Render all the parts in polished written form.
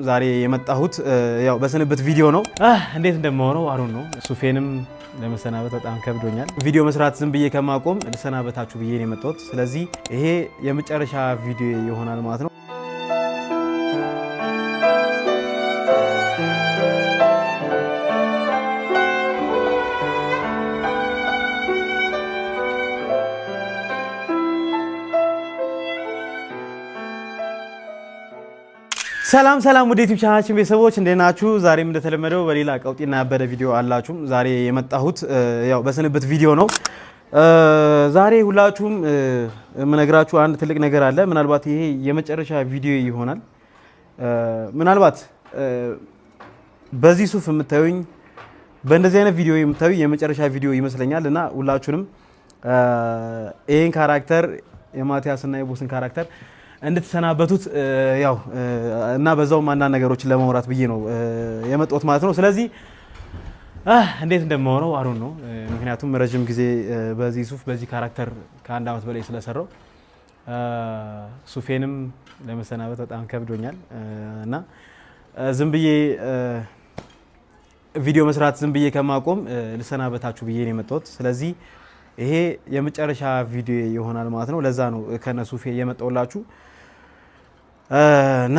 ዛሬ የመጣሁት ያው በስንብት ቪዲዮ ነው። እንዴት እንደማወራው አሩን ነው። ሱፌንም ለመሰናበት በጣም ከብዶኛል። ቪዲዮ መስራት ዝም ብዬ ከማቆም ልሰናበታችሁ ብዬ ነው የመጣሁት። ስለዚህ ይሄ የመጨረሻ ቪዲዮ ይሆናል ማለት ነው። ሰላም ውድ ዩቲዩብ ቻናላችን ቤተሰቦች እንዴት ናችሁ? ዛሬም እንደተለመደው በሌላ ቀውጢና ያበደ ቪዲዮ አላችሁም። ዛሬ የመጣሁት ያው በስንብት ቪዲዮ ነው። ዛሬ ሁላችሁም የምነግራችሁ አንድ ትልቅ ነገር አለ። ምናልባት ይሄ የመጨረሻ ቪዲዮ ይሆናል። ምናልባት በዚህ ሱፍ የምታዩኝ በእንደዚህ አይነት ቪዲዮ የምታዩ የመጨረሻ ቪዲዮ ይመስለኛል እና ሁላችሁንም ይሄን ካራክተር የማቲያስ እና የቦስን ካራክተር እንድትሰናበቱት ያው እና በዛው አንዳንድ ነገሮችን ለማውራት ብዬ ነው የመጣሁት ማለት ነው። ስለዚህ እንዴት እንደማወራው አሩን ነው። ምክንያቱም ረጅም ጊዜ በዚህ ሱፍ በዚህ ካራክተር ከአንድ አመት በላይ ስለሰራው ሱፌንም ለመሰናበት በጣም ከብዶኛል እና ዝም ብዬ ቪዲዮ መስራት ዝም ብዬ ከማቆም ልሰናበታችሁ ብዬ ነው የመጣሁት። ስለዚህ ይሄ የመጨረሻ ቪዲዮ ይሆናል ማለት ነው። ለዛ ነው ከነ ሱፌ የመጣሁላችሁ እና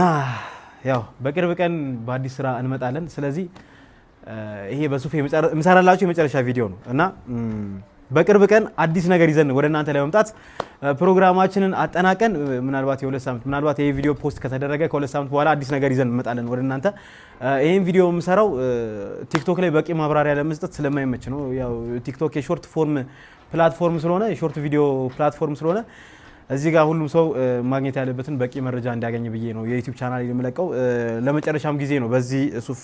ያው በቅርብ ቀን በአዲስ ስራ እንመጣለን። ስለዚህ ይሄ በሱፌ የምሰራላችሁ የመጨረሻ ቪዲዮ ነው እና በቅርብ ቀን አዲስ ነገር ይዘን ወደ እናንተ ለመምጣት ፕሮግራማችንን አጠናቀን ምናልባት የሁለት ሳምንት ምናልባት ይሄ ቪዲዮ ፖስት ከተደረገ ከሁለት ሳምንት በኋላ አዲስ ነገር ይዘን እንመጣለን ወደ እናንተ። ይሄን ቪዲዮ የምሰራው ቲክቶክ ላይ በቂ ማብራሪያ ለመስጠት ስለማይመች ነው። ያው ቲክቶክ የሾርት ፎርም ፕላትፎርም ስለሆነ የሾርት ቪዲዮ ፕላትፎርም ስለሆነ እዚህ ጋር ሁሉም ሰው ማግኘት ያለበትን በቂ መረጃ እንዲያገኝ ብዬ ነው የዩቲዩብ ቻናል የምለቀው። ለመጨረሻም ጊዜ ነው በዚህ ሱፍ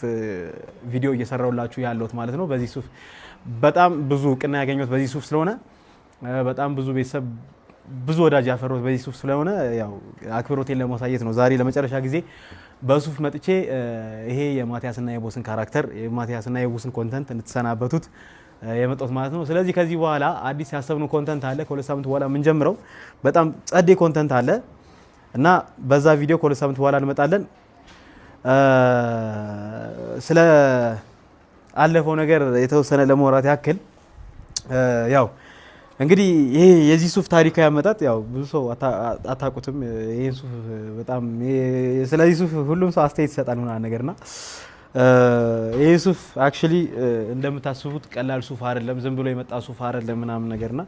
ቪዲዮ እየሰራሁላችሁ ያለሁት ማለት ነው። በዚህ ሱፍ በጣም ብዙ እውቅና ያገኘሁት በዚህ ሱፍ ስለሆነ በጣም ብዙ ቤተሰብ ብዙ ወዳጅ ያፈራሁት በዚህ ሱፍ ስለሆነ ያው አክብሮቴን ለማሳየት ነው ዛሬ ለመጨረሻ ጊዜ በሱፍ መጥቼ ይሄ የማቲያስና የቦስን ካራክተር የማቲያስና የቦስን ኮንተንት እንድትሰናበቱት የመጣሁት ማለት ነው። ስለዚህ ከዚህ በኋላ አዲስ ያሰብነው ኮንተንት አለ። ከሁለት ሳምንት በኋላ የምንጀምረው በጣም ጸዴ ኮንተንት አለ እና በዛ ቪዲዮ ከሁለት ሳምንት በኋላ እንመጣለን። ስለ አለፈው ነገር የተወሰነ ለማውራት ያክል ያው እንግዲህ ይሄ የዚህ ሱፍ ታሪካዊ አመጣጥ ያው ብዙ ሰው አታውቁትም። ይሄን ሱፍ በጣም ስለዚህ ሱፍ ሁሉም ሰው አስተያየት ይሰጣል ምናምን ነገርና ይሄ ሱፍ አክቹሊ እንደምታስቡት ቀላል ሱፍ አይደለም፣ ዝም ብሎ የመጣ ሱፍ አይደለም ምናምን ነገርና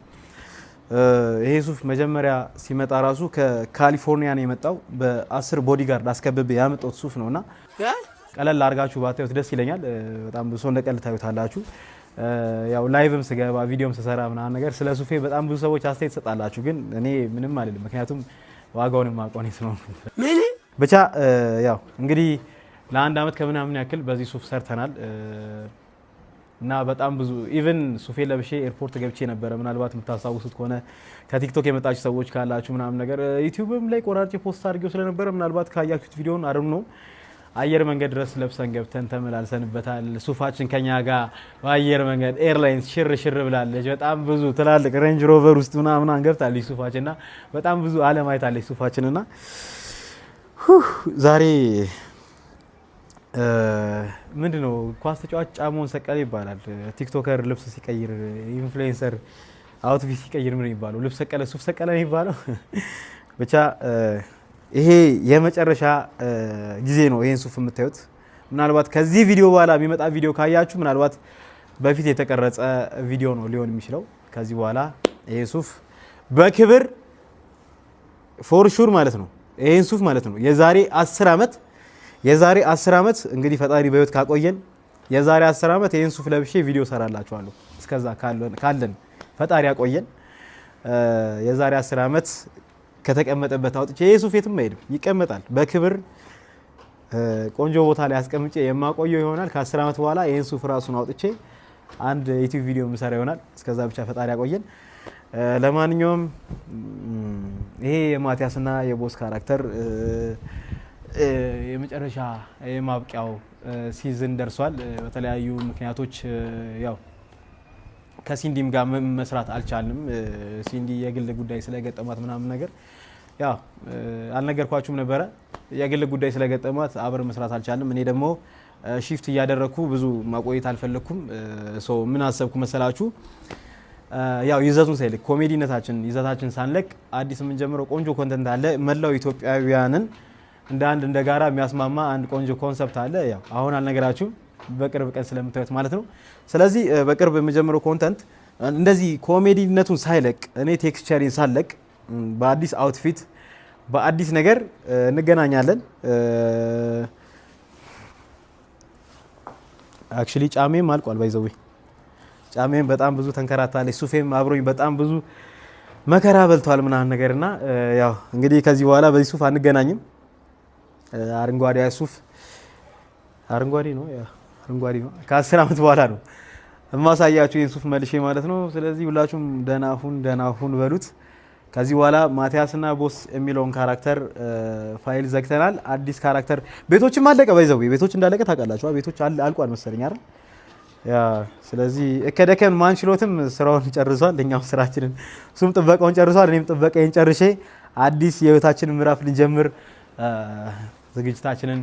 ይሄ ሱፍ መጀመሪያ ሲመጣ ራሱ ከካሊፎርኒያ ነው የመጣው። በ10 ቦዲጋርድ አስከብቤ ያመጣሁት ሱፍ ነውና ቀለል አድርጋችሁ ባታዩት ደስ ይለኛል። በጣም ብዙ ሰው እንደቀልድ ታዩታላችሁ። ያው ላይቭም ስገባ ቪዲዮም ስሰራ ምናምን ነገር ስለ ሱፌ በጣም ብዙ ሰዎች አስተያየት ትሰጣላችሁ፣ ግን እኔ ምንም አልልም። ምክንያቱም ዋጋውንም ማቆኔ ነው ብቻ ያው እንግዲህ ለአንድ አመት ከምናምን ያክል በዚህ ሱፍ ሰርተናል እና በጣም ብዙ ኢቭን ሱፌ ለብሼ ኤርፖርት ገብቼ ነበረ። ምናልባት የምታስታውሱት ከሆነ ከቲክቶክ የመጣችሁ ሰዎች ካላችሁ ምናምን ነገር ዩቲዩብም ላይ ቆራርጬ ፖስት አድርጌው ስለነበረ ምናልባት ካያችሁት ቪዲዮን አርም ነው አየር መንገድ ድረስ ለብሰን ገብተን ተመላልሰንበታል። ሱፋችን ከኛ ጋር በአየር መንገድ ኤርላይንስ ሽር ብላለች። በጣም ብዙ ትላልቅ ሬንጅ ሮቨር ውስጥ ምናምን ገብታለች ሱፋችንና በጣም ብዙ ዓለም አይታለች ሱፋችንና ዛሬ ምንድነው ኳስ ተጫዋች ጫማውን ሰቀለ ይባላል። ቲክቶከር ልብስ ሲቀይር ኢንፍሉዌንሰር አውትፊት ሲቀይር ምን ይባላል? ልብስ ሰቀለ ሱፍ ሰቀለ ነው ይባላል። ብቻ ይሄ የመጨረሻ ጊዜ ነው ይሄን ሱፍ የምታዩት። ምናልባት ከዚህ ቪዲዮ በኋላ የሚመጣ ቪዲዮ ካያችሁ ምናልባት በፊት የተቀረጸ ቪዲዮ ነው ሊሆን የሚችለው። ከዚህ በኋላ ይሄ ሱፍ በክብር ፎር ሹር ማለት ነው ይሄን ሱፍ ማለት ነው የዛሬ 10 ዓመት እንግዲህ ፈጣሪ በህይወት ካቆየን የዛሬ 10 ዓመት ይሄን ሱፍ ለብሼ ቪዲዮ ሰራላችኋለሁ። እስከዛ ካለን ፈጣሪ ያቆየን። የዛሬ 10 ዓመት ከተቀመጠበት አውጥቼ ይሄ ሱፍ የትም አይሄድም፣ ይቀመጣል በክብር ቆንጆ ቦታ ላይ አስቀምጬ የማቆየው ይሆናል። ከ10 ዓመት በኋላ ይሄን ሱፍ ራሱን አውጥቼ አንድ ዩቲዩብ ቪዲዮ ምሰራ ይሆናል። እስከዛ ብቻ ፈጣሪ ያቆየን። ለማንኛውም ይሄ የማቲያስና የቦስ ካራክተር የመጨረሻ የማብቂያው ሲዝን ደርሷል። በተለያዩ ምክንያቶች ያው ከሲንዲም ጋር መስራት አልቻልንም። ሲንዲ የግል ጉዳይ ስለገጠማት ምናምን ነገር ያው አልነገርኳችሁም ነበረ። የግል ጉዳይ ስለገጠማት አብረን መስራት አልቻልንም። እኔ ደግሞ ሺፍት እያደረኩ ብዙ ማቆየት አልፈለኩም። ሶ ምን አሰብኩ መሰላችሁ? ያው ይዘቱን ሳይልክ ይዘታችን ሳንለቅ አዲስ የምንጀምረው ቆንጆ ኮንተንት አለ። መላው ኢትዮጵያውያንን እንደ አንድ እንደ ጋራ የሚያስማማ አንድ ቆንጆ ኮንሰፕት አለ። ያው አሁን አልነገራችሁም፣ በቅርብ ቀን ስለምታዩት ማለት ነው። ስለዚህ በቅርብ የምጀምረው ኮንተንት እንደዚህ ኮሜዲነቱን ሳይለቅ እኔ ቴክስቸሪን ሳለቅ በአዲስ አውትፊት በአዲስ ነገር እንገናኛለን። አክቹሊ ጫሜም አልቋል። ባይዘዌ ጫሜም በጣም ብዙ ተንከራታለች። ሱፌም አብሮኝ በጣም ብዙ መከራ በልቷል ምናምን ነገርና ያው እንግዲህ ከዚህ በኋላ በዚህ ሱፍ አንገናኝም። አረንጓዴ ሱፍ አረንጓዴ ነው ከ10 ዓመት በኋላ ነው የማሳያችሁ ይህን ሱፍ መልሼ ማለት ነው። ስለዚህ ሁላችሁም ደህና ሁን በሉት። ከዚህ በኋላ ማቲያስና ቦስ የሚለውን ካራክተር ፋይል ዘግተናል። አዲስ ካራክተር ቤቶችም አለቀ። ባይዘው ቤቶች እንዳለቀ ታውቃላችሁ። ቤቶች አልቋል መሰለኝ አይደል? ያ ስለዚህ እከደከም ማንችሎትም ስራውን ጨርሷል። እኛም ስራችንን እሱም ጥበቃውን ጨርሷል። እኔም ጥበቃዬን ጨርሼ አዲስ የህይወታችንን ምዕራፍ ልንጀምር ዝግጅታችንን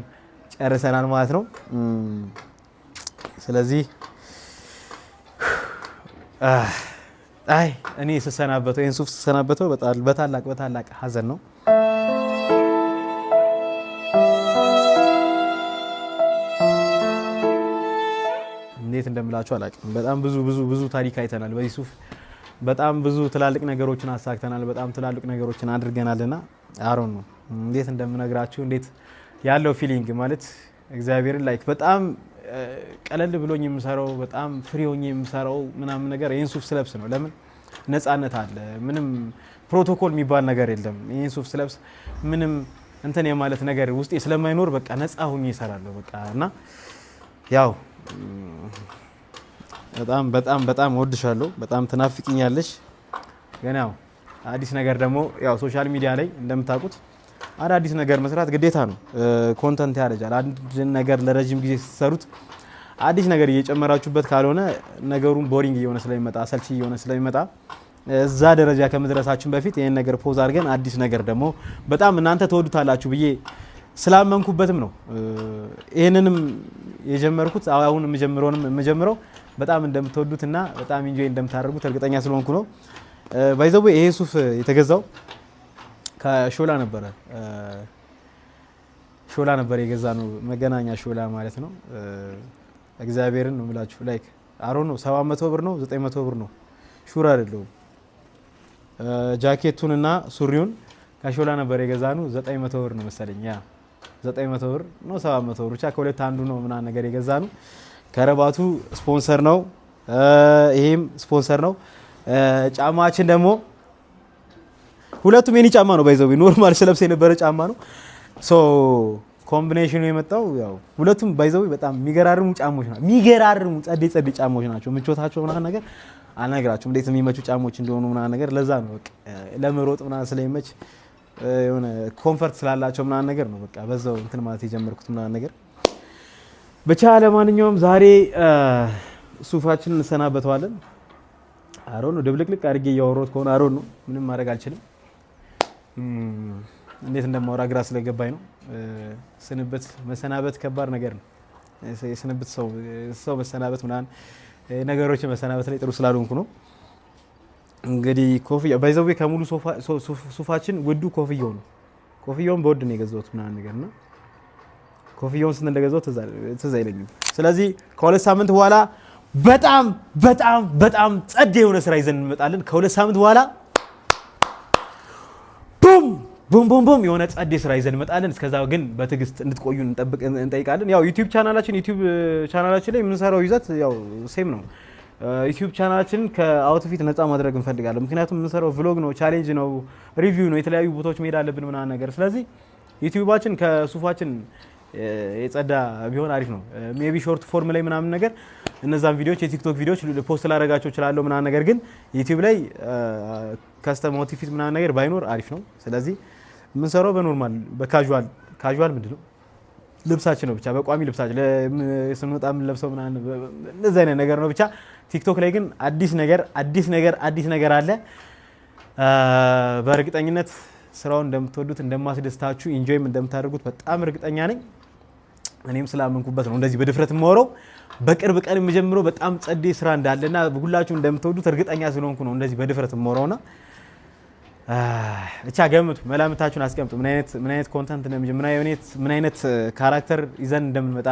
ጨርሰናል ማለት ነው። ስለዚህ እኔ ስሰናበተው ይህን ሱፍ ስሰናበተው በታላቅ ሀዘን ነው። እንዴት እንደምላችሁ አላውቅም። በጣም ብዙ ታሪክ አይተናል በዚህ ሱፍ። በጣም ብዙ ትላልቅ ነገሮችን አሳክተናል። በጣም ትላልቅ ነገሮችን አድርገናልና አሮን ነው እንዴት እንደምነግራችሁ እንዴት ያለው ፊሊንግ ማለት እግዚአብሔርን ላይክ በጣም ቀለል ብሎኝ የምሰራው በጣም ፍሪ ሆኜ የምሰራው ምናምን ነገር ይህን ሱፍ ስለብስ ነው። ለምን ነፃነት አለ። ምንም ፕሮቶኮል የሚባል ነገር የለም። ይህን ሱፍ ስለብስ ምንም እንትን የማለት ነገር ውስጤ ስለማይኖር በቃ ነፃ ሆኜ እሰራለሁ በቃ እና ያው በጣም ወድሻለሁ። በጣም ትናፍቂኛለሽ። ግን ያው አዲስ ነገር ደግሞ ያው ሶሻል ሚዲያ ላይ እንደምታውቁት አዳዲስ ነገር መስራት ግዴታ ነው። ኮንተንት ያረጃል። አንድ ነገር ለረጅም ጊዜ ስትሰሩት አዲስ ነገር እየጨመራችሁበት ካልሆነ ነገሩን ቦሪንግ እየሆነ ስለሚመጣ አሰልቺ እየሆነ ስለሚመጣ እዛ ደረጃ ከመድረሳችን በፊት ይሄን ነገር ፖዝ አድርገን አዲስ ነገር ደግሞ በጣም እናንተ ተወዱታላችሁ ብዬ ስላመንኩበትም ነው ይሄንንም የጀመርኩት። አሁን የምጀምረው በጣም እንደምትወዱትና በጣም ኢንጆይ እንደምታደርጉት እርግጠኛ ስለሆንኩ ነው። ባይዘው ይሄ ሱፍ የተገዛው ከሾላ ነበር የገዛ ነው። መገናኛ ሾላ ማለት ነው። እግዚአብሔርን ነው የምላችሁ። ላይክ አሮ ነው 700 ብር ነው 900 ብር ነው ሹር አይደለም። ጃኬቱንና ሱሪውን ከሾላ ነበር የገዛ ነው 900 ብር ነው መሰለኝ። ያ 900 ብር ነው 700 ብር ብቻ ከሁለት አንዱ ነው ምናምን ነገር የገዛ ነው። ከረባቱ ስፖንሰር ነው። ይሄም ስፖንሰር ነው። ጫማችን ደግሞ ሁለቱም የኔ ጫማ ነው። ባይዘው ኖርማል ስለብስ የነበረ ጫማ ነው። ሶ ኮምቢኔሽኑ የመጣው ያው ሁለቱም ባይዘው በጣም የሚገራርሙ ጫማዎች ናቸው። የሚገራርሙ ጸዴ ጫማዎች ናቸው። ምቾታቸው ምናምን ነገር አልነግራችሁም እንዴት የሚመቹ ጫማዎች እንደሆኑ ምናምን ነገር። ለዛ ነው በቃ ለመሮጥ ምናምን ስለሚመች የሆነ ኮምፈርት ስላላቸው ምናምን ነገር ነው በቃ በዛው እንትን ማለት የጀመርኩት ምናምን ነገር። ብቻ ለማንኛውም ዛሬ ሱፋችንን እንሰናበተዋለን። አሮን ነው ድብልቅልቅ አድርጌ እያወራሁት ከሆነ አሮን ነው ምንም ማድረግ አልችልም። እንዴት እንደማወራ ግራ ስለገባኝ ነው። መሰናበት ከባድ ነገር ነው። የስንብት ሰው መሰናበት ምናምን ነገሮችን መሰናበት ላይ ጥሩ ስላልሆንኩ ነው። እንግዲህ ኮፍያ ባይዘው ከሙሉ ሱፋችን ውዱ ኮፍያው ነው። ኮፍያውን በውድ ነው የገዛሁት ምናምን ነገርና ኮፍያውን ስንት እንደገዛሁት ትዝ አይለኝም። ስለዚህ ከሁለት ሳምንት በኋላ በጣም ጸዴ የሆነ ስራ ይዘን እንመጣለን። ከሁለት ሳምንት በኋላ ቡም የሆነ ጸዴ ስራ ይዘን እንመጣለን። እስከዛ ግን በትዕግስት እንድትቆዩ እንጠይቃለን። ያው ዩቲዩብ ቻናላችን ላይ የምንሰራው ይዘት ያው ሴም ነው። ዩቲዩብ ቻናላችንን ከአውትፊት ነፃ ማድረግ እንፈልጋለን። ምክንያቱም የምንሰራው ቭሎግ ነው፣ ቻሌንጅ ነው፣ ሪቪው ነው፣ የተለያዩ ቦታዎች መሄድ አለብን ምናምን ነገር። ስለዚህ ዩቲዩባችን ከሱፋችን የጸዳ ቢሆን አሪፍ ነው። ሜቢ ሾርት ፎርም ላይ ምናምን ነገር እነዛን ቪዲዮዎች የቲክቶክ ቪዲዮዎች ፖስት ላደርጋቸው እችላለሁ ምናምን ነገር፣ ግን ዩቲዩብ ላይ ከስተም አውትፊት ምናምን ነገር ባይኖር አሪፍ ነው። ስለዚህ የምንሰራው በኖርማል በካዥዋል ምንድነው ልብሳችን ነው ብቻ በቋሚ ልብሳችን ስንወጣ የምንለብሰው ምናምን እንደዚህ አይነት ነገር ነው ብቻ። ቲክቶክ ላይ ግን አዲስ ነገር አለ። በእርግጠኝነት ስራውን እንደምትወዱት እንደማስደስታችሁ ኢንጆይም እንደምታደርጉት በጣም እርግጠኛ ነኝ። እኔም ስላመንኩበት ነው እንደዚህ በድፍረት የማወራው። በቅርብ ቀን የምጀምረው በጣም ጸዴ ስራ እንዳለና ሁላችሁም እንደምትወዱት እርግጠኛ ስለሆንኩ ነው እንደዚህ በድፍረት የማወራውና ብቻ ገምቱ፣ መላምታችሁን አስቀምጡ። ምን አይነት ኮንተንት ምን አይነት ካራክተር ይዘን እንደምንመጣ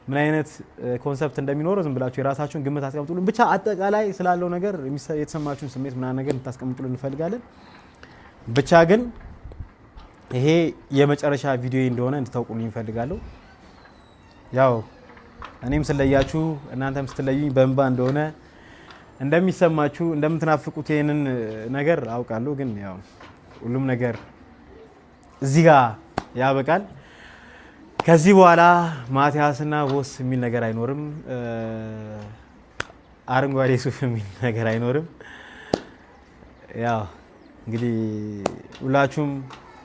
ምን አይነት ኮንሰፕት እንደሚኖረው ዝም ብላችሁ የራሳችሁን ግምት አስቀምጡልን። ብቻ አጠቃላይ ስላለው ነገር የተሰማችሁን ስሜት ምናምን ነገር እንታስቀምጡልን እንፈልጋለን። ብቻ ግን ይሄ የመጨረሻ ቪዲዮ እንደሆነ እንድታውቁልኝ እንፈልጋለሁ። ያው እኔም ስለያችሁ እናንተም ስትለዩኝ በእንባ እንደሆነ እንደሚሰማችሁ እንደምትናፍቁት ይሄንን ነገር አውቃለሁ። ግን ያው ሁሉም ነገር እዚህ ጋር ያበቃል። ከዚህ በኋላ ማቲያስና ቦስ የሚል ነገር አይኖርም። አረንጓዴ ሱፍ የሚል ነገር አይኖርም። ያው እንግዲህ ሁላችሁም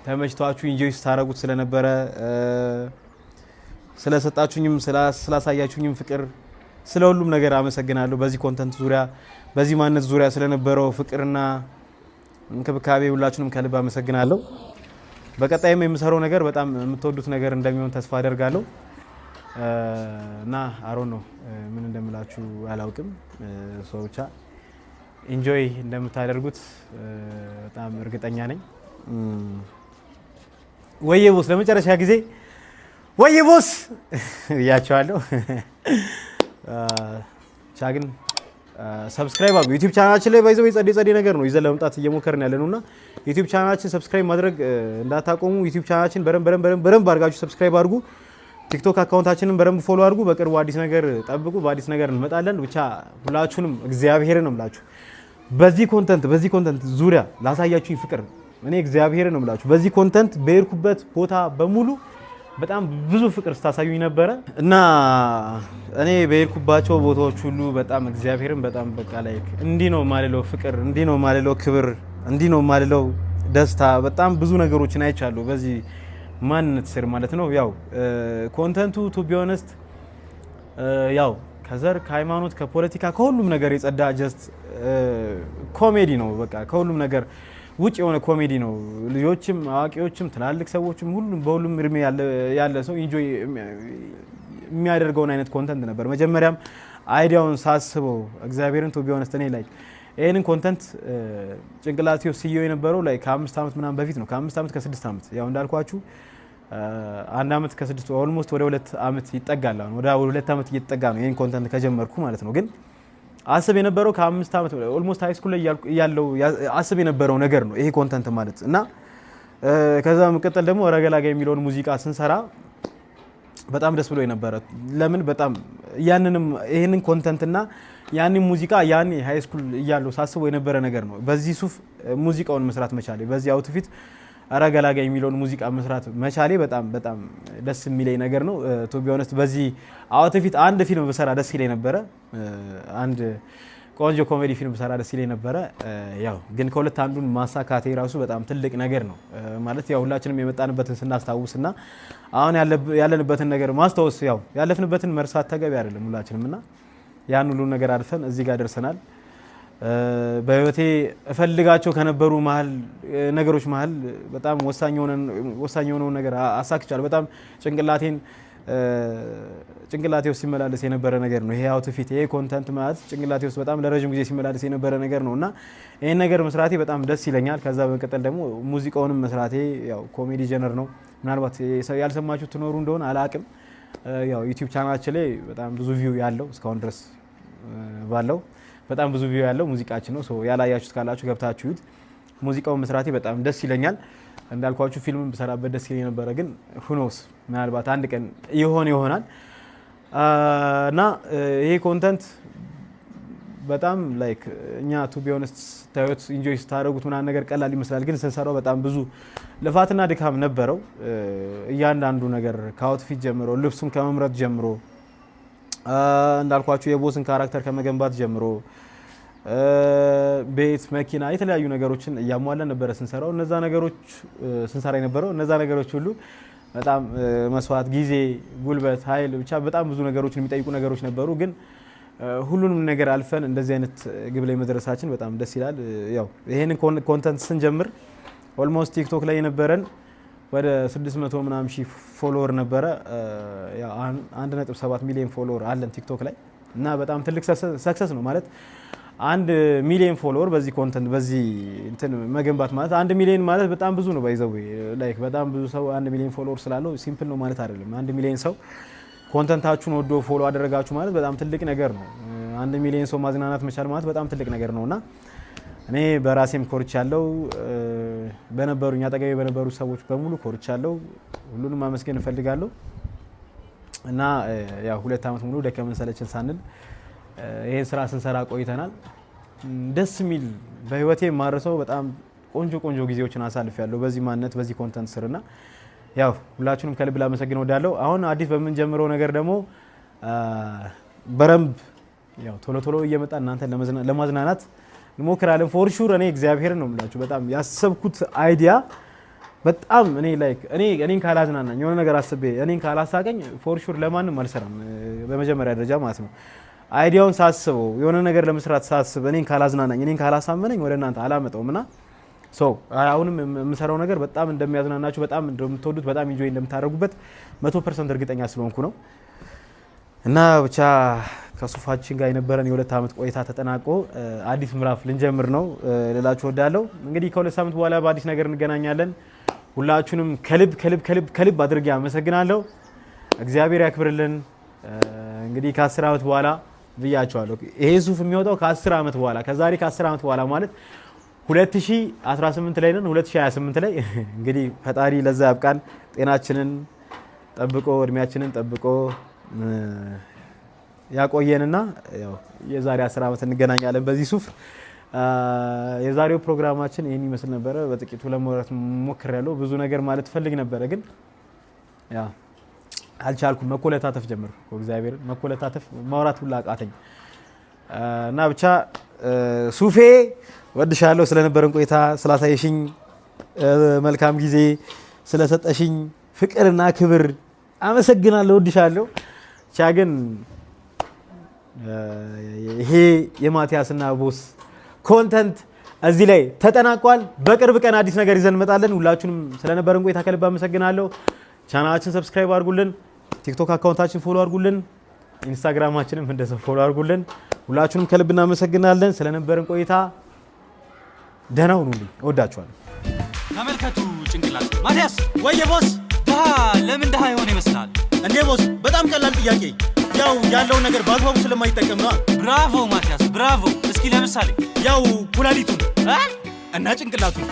ተመችቷችሁ ኢንጆይ ስታደርጉት ስለነበረ ስለሰጣችሁኝም ስላሳያችሁኝም ፍቅር ስለ ሁሉም ነገር አመሰግናለሁ። በዚህ ኮንተንት ዙሪያ በዚህ ማንነት ዙሪያ ስለነበረው ፍቅርና እንክብካቤ ሁላችሁንም ከልብ አመሰግናለሁ። በቀጣይም የምሰራው ነገር በጣም የምትወዱት ነገር እንደሚሆን ተስፋ አደርጋለሁ እና አሮን ነው ምን እንደምላችሁ አላውቅም። ሰው ብቻ ኢንጆይ እንደምታደርጉት በጣም እርግጠኛ ነኝ። ወይዬ ቦስ ለመጨረሻ ጊዜ ወይዬ ቦስ ብያቸዋለሁ። ብቻ ግን ሰብስክራይብ አድርጉ። ዩቲዩብ ቻናላችን ላይ ባይዘው ጸዴ ነገር ነው ይዘን ለመምጣት እየሞከርን ያለነውና ዩቲዩብ ቻናላችን ሰብስክራይብ ማድረግ እንዳታቆሙ። ዩቲዩብ ቻናላችን በደንብ አድርጋችሁ ሰብስክራይብ አድርጉ። ቲክቶክ አካውንታችንን በደንብ ፎሎ አድርጉ። በቅርቡ አዲስ ነገር ጠብቁ። በአዲስ ነገር እንመጣለን። ብቻ ሁላችሁንም እግዚአብሔርን ነው የምላችሁ በዚህ ኮንተንት ዙሪያ ላሳያችሁኝ ፍቅር እኔ እግዚአብሔርን ነው የምላችሁ። በዚህ ኮንተንት በሄድኩበት ቦታ በሙሉ በጣም ብዙ ፍቅር ስታሳዩኝ ነበረ እና እኔ በሄድኩባቸው ቦታዎች ሁሉ በጣም እግዚአብሔርን በጣም በቃ ላይ እንዲህ ነው ማለለው ፍቅር፣ እንዲህ ነው ማለለው ክብር፣ እንዲህ ነው ማለለው ደስታ። በጣም ብዙ ነገሮችን አይቻለሁ በዚህ ማንነት ስር ማለት ነው። ያው ኮንተንቱ ቱ ቢ ኦነስት ያው ከዘር ከሃይማኖት ከፖለቲካ ከሁሉም ነገር የጸዳ ጀስት ኮሜዲ ነው። በቃ ከሁሉም ነገር ውጭ የሆነ ኮሜዲ ነው። ልጆችም አዋቂዎችም ትላልቅ ሰዎችም ሁሉም በሁሉም እድሜ ያለ ሰው ኢንጆይ የሚያደርገውን አይነት ኮንተንት ነበር። መጀመሪያም አይዲያውን ሳስበው እግዚአብሔርን ቱ ቢ ኦነስት እኔ ላይ ይህንን ኮንተንት ጭንቅላቴ ውስጥ ስየው የነበረው ላይ ከ5 ዓመት ምናምን በፊት ነው። ከ5 ዓመት ከ6 ዓመት ያው እንዳልኳችሁ 1 ዓመት ከ6 ኦልሞስት ወደ 2 ዓመት ይጠጋል። አሁን ወደ 2 ዓመት እየተጠጋ ነው ይህን ኮንተንት ከጀመርኩ ማለት ነው። ግን አስብ የነበረው ከ5 ዓመት ኦልሞስት ሃይ ስኩል ላይ ያለው አስብ የነበረው ነገር ነው ይሄ ኮንተንት ማለት እና ከዛ መቀጠል ደግሞ ረገላጋ የሚለውን ሙዚቃ ስንሰራ በጣም ደስ ብሎ የነበረ ለምን በጣም ያንንም ይሄንን ኮንተንትና ያንን ሙዚቃ ያኔ ሃይ ስኩል እያለሁ ሳስበው የነበረ ነገር ነው። በዚህ ሱፍ ሙዚቃውን መስራት መቻሌ፣ በዚህ አውትፊት ረገላጋ የሚለውን ሙዚቃ መስራት መቻሌ በጣም ደስ የሚለኝ ነገር ነው። ቱ ቢ ኦነስት በዚህ አውትፊት አንድ ፊልም ብሰራ ደስ ይለኝ ነበረ። አንድ ቆንጆ ኮሜዲ ፊልም ብሰራ ደስ ይለኝ ነበረ። ያው ግን ከሁለት አንዱን ማሳካቴ ራሱ በጣም ትልቅ ነገር ነው ማለት ያው ሁላችንም የመጣንበትን ስናስታውስና አሁን ያለንበትን ነገር ማስታወስ ያው ያለፍንበትን መርሳት ተገቢ አይደለም ሁላችንም እና ያን ሁሉ ነገር አልፈን እዚህ ጋር ደርሰናል። በህይወቴ እፈልጋቸው ከነበሩ ነገሮች መሀል በጣም ወሳኝ የሆነውን ነገር አሳክቻለሁ። በጣም ጭንቅላቴ ውስጥ ሲመላለስ የነበረ ነገር ነው ይሄ አውትፊት፣ ይሄ ኮንተንት ማለት ጭንቅላቴ ውስጥ በጣም ለረጅም ጊዜ ሲመላለስ የነበረ ነገር ነው እና ይሄን ነገር መስራቴ በጣም ደስ ይለኛል። ከዛ በመቀጠል ደግሞ ሙዚቃውንም መስራቴ ያው ኮሜዲ ጀነር ነው። ምናልባት ያልሰማችሁ ትኖሩ እንደሆነ አላቅም። ያው ዩቲዩብ ቻናላችን ላይ በጣም ብዙ ቪው ያለው እስካሁን ድረስ ባለው በጣም ብዙ ቪው ያለው ሙዚቃችን ነው። ያላያችሁት ካላችሁ ገብታችሁ ዩት። ሙዚቃውን መስራቴ በጣም ደስ ይለኛል። እንዳልኳችሁ ፊልምን ብሰራበት ደስ ይለኝ ነበረ፣ ግን ሁኖስ ምናልባት አንድ ቀን ይሆናል እና ይሄ ኮንተንት በጣም ላይክ እኛ ቱ ቢ ኦነስት ታዩት ኢንጆይ ስታደርጉት ምናምን ነገር ቀላል ይመስላል፣ ግን ስንሰራው በጣም ብዙ ልፋትና ድካም ነበረው። እያንዳንዱ ነገር ከአውትፊት ጀምሮ ልብሱን ከመምረጥ ጀምሮ እንዳልኳችሁ የቦስን ካራክተር ከመገንባት ጀምሮ ቤት፣ መኪና፣ የተለያዩ ነገሮችን እያሟላን ነበረ ስንሰራው። እነዛ ነገሮች ስንሰራ የነበረው እነዛ ነገሮች ሁሉ በጣም መስዋዕት፣ ጊዜ፣ ጉልበት፣ ኃይል ብቻ በጣም ብዙ ነገሮችን የሚጠይቁ ነገሮች ነበሩ። ግን ሁሉንም ነገር አልፈን እንደዚህ አይነት ግብ ላይ መድረሳችን በጣም ደስ ይላል። ያው ይሄንን ኮንተንት ስንጀምር ኦልሞስት ቲክቶክ ላይ የነበረን ወደ 600 ምናምን ሺህ ፎሎወር ነበረ። ያው 1.7 ሚሊዮን ፎሎወር አለን ቲክቶክ ላይ እና በጣም ትልቅ ሰክሰስ ነው ማለት 1 ሚሊዮን ፎሎወር በዚህ ኮንተንት በዚህ እንትን መገንባት ማለት 1 ሚሊዮን ማለት በጣም ብዙ ነው። ባይዘው ላይክ በጣም ብዙ ሰው 1 ሚሊዮን ፎሎወር ስላለው ሲምፕል ነው ማለት አይደለም። 1 ሚሊዮን ሰው ኮንተንታችሁን ወዶ ፎሎ አደረጋችሁ ማለት በጣም ትልቅ ነገር ነው። 1 ሚሊዮን ሰው ማዝናናት መቻል ማለት በጣም ትልቅ ነገር ነውና እኔ በራሴም ኮርቻለሁ፣ በነበሩኝ አጠገቤ በነበሩ ሰዎች በሙሉ ኮርቻለሁ። ሁሉንም ማመስገን እፈልጋለሁ እና ያው 2 አመት ሙሉ ደከመን ሰለችን ሳንል ይሄን ስራ ስንሰራ ቆይተናል። ደስ የሚል በህይወቴ ማረሰው በጣም ቆንጆ ጊዜዎችን አሳልፌያለሁ በዚህ ማንነት በዚህ ኮንተንት ስርና ያው ሁላችሁንም ከልብ ላመሰግን እወዳለሁ። አሁን አዲስ በምንጀምረው ነገር ደግሞ በረምብ ያው ቶሎ እየመጣ እናንተን ለማዝናናት እንሞክራለን። ፎር ሹር እኔ እግዚአብሔርን ነው የምላችሁ በጣም ያሰብኩት አይዲያ በጣም እኔ ላይክ እኔን ካላዝናናኝ የሆነ ነገር አስቤ እኔን ካላሳቀኝ ፎር ሹር ለማንም አልሰራም። በመጀመሪያ ደረጃ ማለት ነው አይዲያውን ሳስበው የሆነ ነገር ለመስራት ሳስብ እኔን ካላዝናናኝ እኔን ካላሳመነኝ ወደ እናንተ አላመጣውምና አሁንም የምሰራው ነገር በጣም እንደሚያዝናናችሁ በጣም እንደምትወዱት በጣም ኢንጆይ እንደምታደርጉበት 100% እርግጠኛ ስለሆንኩ ነው እና ብቻ ከሱፋችን ጋር የነበረን የ2 አመት ቆይታ ተጠናቆ አዲስ ምዕራፍ ልንጀምር ነው ልላችሁ እወዳለሁ። እንግዲህ ከ2 ሳምንት በኋላ በአዲስ ነገር እንገናኛለን። ሁላችሁንም ከልብ አድርጌ አመሰግናለሁ። እግዚአብሔር ያክብርልን። እንግዲህ ከ10 አመት በኋላ ብያችኋለሁ ይሄ ሱፍ የሚወጣው ከ10 አመት በኋላ ከዛሬ ከ10 አመት በኋላ ማለት 2018 ላይ ነን 2028 ላይ እንግዲህ ፈጣሪ ለዛ ያብቃን። ጤናችንን ጠብቆ እድሜያችንን ጠብቆ ያቆየንና ያው የዛሬ 10 አመት እንገናኛለን በዚህ ሱፍ። የዛሬው ፕሮግራማችን ይሄን ይመስል ነበረ። በጥቂቱ ለማውራት ሞክሬያለሁ። ብዙ ነገር ማለት ፈልግ ነበረ ግን ያ አልቻልኩም። መኮለታተፍ ጀመርኩ። እግዚአብሔር መኮለታተፍ ማውራት ሁላ አቃተኝ እና ብቻ ሱፌ ወድሻለሁ። ስለነበረን ቆይታ ስላሳየሽኝ መልካም ጊዜ ስለሰጠሽኝ ፍቅርና ክብር አመሰግናለሁ። ወድሻለሁ። ብቻ ግን ይሄ የማቲያስና ቦስ ኮንተንት እዚህ ላይ ተጠናቋል። በቅርብ ቀን አዲስ ነገር ይዘን እንመጣለን። ሁላችሁንም ስለነበረን ቆይታ ከልብ አመሰግናለሁ። ቻናላችን ሰብስክራይብ አድርጉልን፣ ቲክቶክ አካውንታችን ፎሎ አድርጉልን፣ ኢንስታግራማችንም እንደዛው ፎሎ አድርጉልን። ሁላችሁንም ከልብ እናመሰግናለን ስለነበረን ቆይታ። ደህና ሁኑልኝ። እወዳችኋለሁ። ተመልከቱ ጭንቅላት ማቲያስ ወይ ቦስ ድሃ ለምን ድሃ የሆነ ይመስላል እንዴ ቦስ? በጣም ቀላል ጥያቄ። ያው ያለውን ነገር በአግባቡ ስለማይጠቀም ነው። ብራቮ ማቲያስ ብራቮ። እስኪ ለምሳሌ ያው ኩላሊቱን እና ጭንቅላቱን